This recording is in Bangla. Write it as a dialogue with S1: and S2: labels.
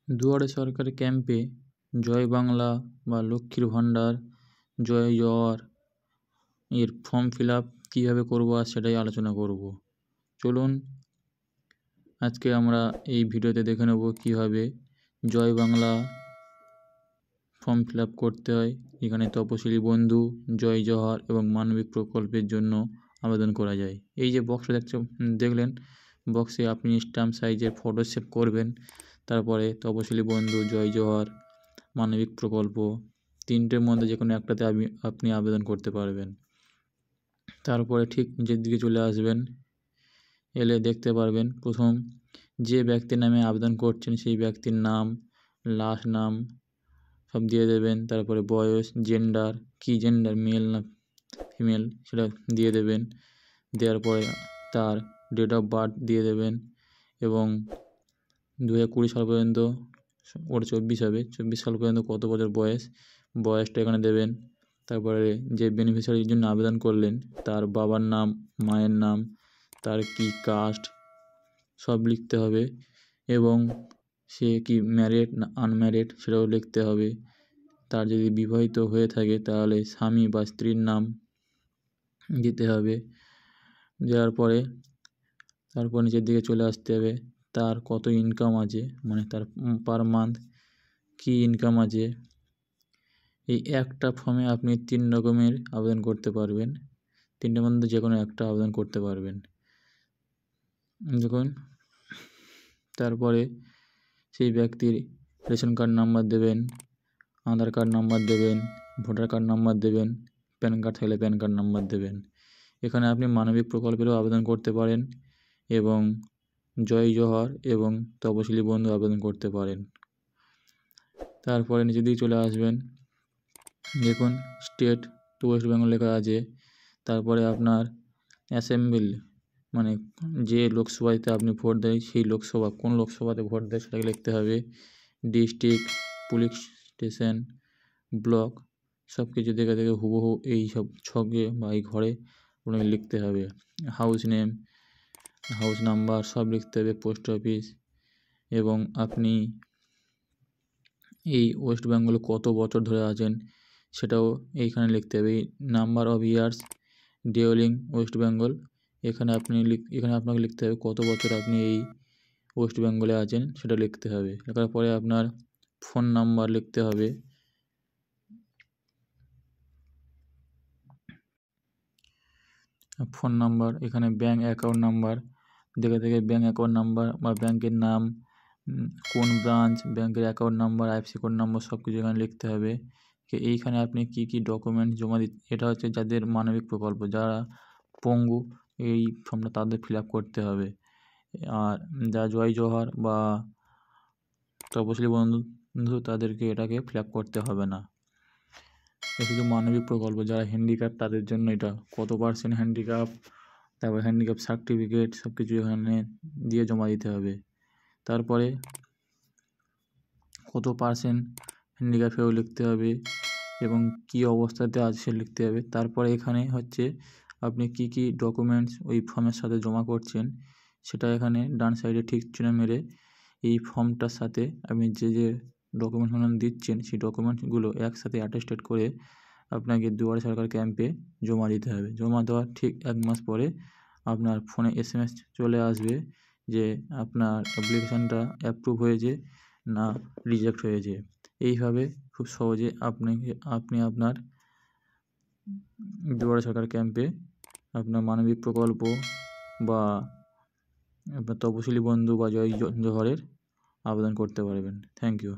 S1: দুয়ারে সরকারি ক্যাম্পে জয় বাংলা বা লক্ষ্মীর ভাণ্ডার, জয় জওয়ার এর ফর্ম ফিল আপ কীভাবে করবো আর সেটাই আলোচনা করব। চলুন আজকে আমরা এই ভিডিওতে দেখে নেব কীভাবে জয় বাংলা ফর্ম ফিল আপ করতে হয়। এখানে তপশিলি বন্ধু, জয় জওহার এবং মানবিক প্রকল্পের জন্য আবেদন করা যায়। এই যে বক্সটা দেখলেন, বক্সে আপনি স্ট্যাম্প সাইজের ফটো সেভ করবেন। তারপরে তপশিলি বন্ধু, জয় জওহার, মানবিক প্রকল্প, তিনটের মধ্যে যে কোনো একটাতে আপনি আবেদন করতে পারবেন। তারপরে ঠিক নিচের দিকে চলে আসবেন, এলে দেখতে পারবেন প্রথম যে ব্যক্তির নামে আবেদন করছেন সেই ব্যক্তির নাম, লাস্ট নাম সব দিয়ে দেবেন। তারপরে বয়স, জেন্ডার, কি জেন্ডার, মেল না ফিমেল সেটা দিয়ে দেবেন। দেওয়ার পরে তার ডেট অফ বার্থ দিয়ে দেবেন এবং 2020 সাল পর্যন্ত, ওর 24 হবে, 24 সাল পর্যন্ত কত বছর বয়সটা এখানে দেবেন। তারপরে যে বেনিফিশিয়ারির জন্য আবেদন করলেন তার বাবার নাম, মায়ের নাম, তার কি কাস্ট সব লিখতে হবে এবং সে কি ম্যারিড না আনম্যারিড সেটাও লিখতে হবে। তার যদি বিবাহিত হয়ে থাকে তাহলে স্বামী বা স্ত্রীর নাম দিতে হবে। দেওয়ার পরে তারপর নিচের দিকে চলে আসতে হবে, তার কত ইনকাম আছে, মানে তার পার মান্থ কী ইনকাম আছে। এই একটা ফর্মে আপনি 3 রকমের আবেদন করতে পারবেন, 3টের মধ্যে যে কোনো একটা আবেদন করতে পারবেন। দেখুন, তারপরে সেই ব্যক্তির রেশন কার্ড নাম্বার দেবেন, আধার কার্ড নাম্বার দেবেন, ভোটার কার্ড নাম্বার দেবেন, প্যান কার্ড থাকলে প্যান কার্ড নাম্বার দেবেন। এখানে আপনি মানবিক প্রকল্পেরও আবেদন করতে পারেন এবং জয় জওহার এবং তপশিলি বন্ধু আবেদন করতে পারেন। তারপরে নিচে দিকে চলে আসবেন, দেখুন স্টেট তো ওয়েস্ট বেঙ্গল লেখা আছে। তারপরে আপনার অ্যাসেম্বলি মানে যে লোকসভাতে আপনি ভোট দেয় সেই লোকসভা কোন লোকসভাতে ভোট দেয় সেটাকে লিখতে হবে। ডিস্ট্রিক্ট, পুলিশ স্টেশন, ব্লক সব কিছু দেখে দেখে হুবহু এই সব ছকে বা এই ঘরে আপনাকে লিখতে হবে। হাউস নেম, হাউস নাম্বার সব লিখতে হবে, পোস্ট অফিস এবং আপনি এই ওয়েস্ট বেঙ্গলে কত বছর ধরে আছেন সেটাও এইখানে লিখতে হবে। এই number of years during West Bengal এখানে আপনাকে লিখতে হবে কত বছর আপনি এই ওয়েস্ট বেঙ্গলে আছেন সেটা লিখতে হবে। লেখার পরে আপনার ফোন নাম্বার লিখতে হবে। ফোন নাম্বার এখানে ব্যাঙ্ক অ্যাকাউন্ট নাম্বার দেখে দেখে ব্যাঙ্ক অ্যাকাউন্ট নাম্বার বা ব্যাঙ্কের নাম, কোন ব্রাঞ্চ, ব্যাঙ্কের account number, IFSC code number সব কিছু এখানে লিখতে হবে। এইখানে আপনি কি কি ডকুমেন্ট জমা এটা হচ্ছে যাদের মানবিক প্রকল্প, যারা পঙ্গু এই ফর্মটা তাদের ফিল আপ করতে হবে। আর যারা জয় জওহার বা তপশিলি বন্ধু তাদেরকে এটাকে ফিল আপ করতে হবে না। শুধু মানবিক প্রকল্প, যারা হ্যান্ডিক্যাপ তাদের জন্য এটা কত পার্সেন্ট হ্যান্ডিক্যাপ, তারপর হ্যান্ডিক্যাপ সার্টিফিকেট সব কিছু এখানে দিয়ে জমা দিতে হবে। তারপরে কত পার্সেন্ট হ্যান্ডিক্যাপেও লিখতে হবে এবং কী অবস্থাতে আছে সে লিখতে হবে। তারপরে এখানে হচ্ছে আপনি কি কি ডকুমেন্টস ওই ফর্মের সাথে জমা করছেন সেটা এখানে ডান সাইডে ঠিক চিহ্ন মেরে এই ফর্মটার সাথে আপনি যে যে ডকুমেন্টসগুলো দিচ্ছেন সেই ডকুমেন্টসগুলো একসাথে অ্যাটেস্টেড করে আপনাকে দুয়ারে সরকার ক্যাম্পে জমা দিতে হবে। জমা দেওয়ার ঠিক 1 মাস পরে আপনার ফোনে SMS চলে আসবে যে আপনার অ্যাপ্লিকেশানটা অ্যাপ্রুভ হয়েছে না রিজেক্ট হয়েছে। এইভাবে খুব সহজে আপনি আপনার দুয়ারে সরকার ক্যাম্পে আপনার মানবিক প্রকল্প বা আপনার তপশিলি বন্ধু বা জয় জওহারের আবেদন করতে পারবেন। Thank you.